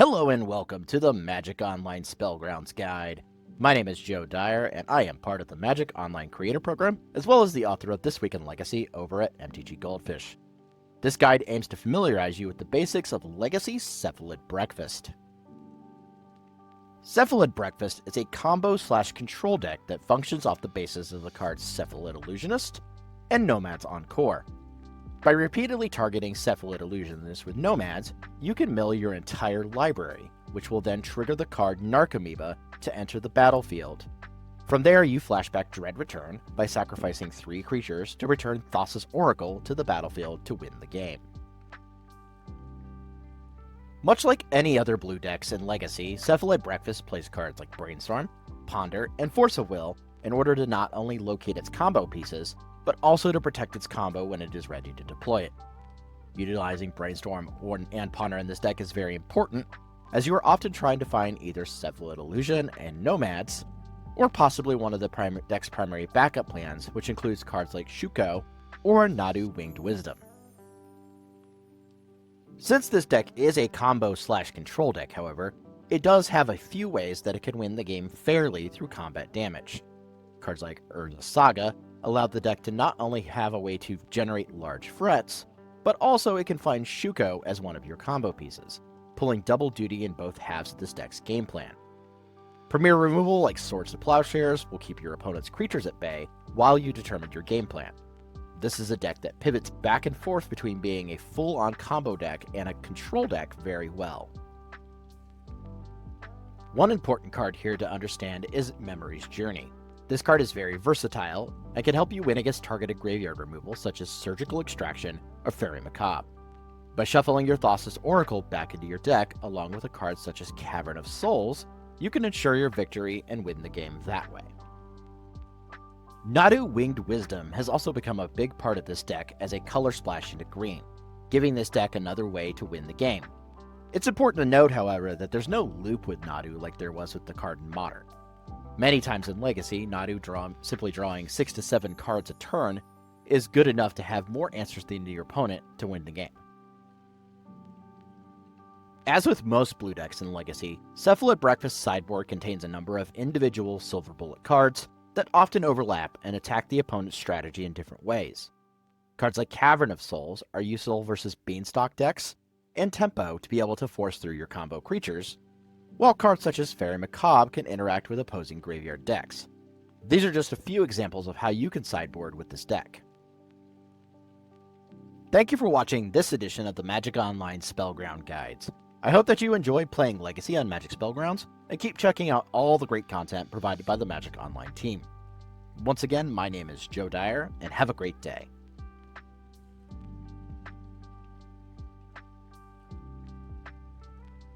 Hello and welcome to the Magic Online Spellgrounds Guide. My name is Joe Dyer, and I am part of the Magic Online Creator Program, as well as the author of This Week in Legacy over at MTG Goldfish. This guide aims to familiarize you with the basics of Legacy Cephalid Breakfast. Cephalid Breakfast is a combo/control deck that functions off the basis of the cards Cephalid Illusionist and Nomads en-Kor. By repeatedly targeting Cephalid Illusionist with Nomads, you can mill your entire library, which will then trigger the card Narfi to enter the battlefield. From there, you flashback Dread Return by sacrificing 3 creatures to return Thassa's Oracle to the battlefield to win the game. Much like any other blue decks in Legacy, Cephalid Breakfast plays cards like Brainstorm, Ponder, and Force of Will in order to not only locate its combo pieces, but also to protect its combo when it is ready to deploy it. Utilizing Brainstorm and Ponder in this deck is very important, as you are often trying to find either Cephalid Illusion and Nomads, or possibly one of the deck's primary backup plans, which includes cards like Shuko or Nadu Winged Wisdom. Since this deck is a combo/control deck, however, it does have a few ways that it can win the game fairly through combat damage. Cards like Urza Saga allow the deck to not only have a way to generate large threats, but also it can find Shuko as one of your combo pieces, pulling double duty in both halves of this deck's game plan. Premier removal like Swords to Plowshares will keep your opponent's creatures at bay while you determine your game plan. This is a deck that pivots back and forth between being a full-on combo deck and a control deck very well. One important card here to understand is Memory's Journey. This card is very versatile and can help you win against targeted graveyard removal such as Surgical Extraction or Fairy Macabre. By shuffling your Thassa's Oracle back into your deck along with a card such as Cavern of Souls, you can ensure your victory and win the game that way. Nadu Winged Wisdom has also become a big part of this deck as a color splash into green, giving this deck another way to win the game. It's important to note, however, that there's no loop with Nadu like there was with the card in Modern. Many times in Legacy, Nadu simply drawing 6 to 7 cards a turn is good enough to have more answers than your opponent to win the game. As with most blue decks in Legacy, Cephalid Breakfast's sideboard contains a number of individual silver bullet cards that often overlap and attack the opponent's strategy in different ways. Cards like Cavern of Souls are useful versus Beanstalk decks, and Tempo to be able to force through your combo creatures, while cards such as Fairy Macabre can interact with opposing graveyard decks. These are just a few examples of how you can sideboard with this deck. Thank you for watching this edition of the Magic Online Spellground Guides. I hope that you enjoy playing Legacy on Magic Spellgrounds, and keep checking out all the great content provided by the Magic Online team. Once again, my name is Joe Dyer, and have a great day.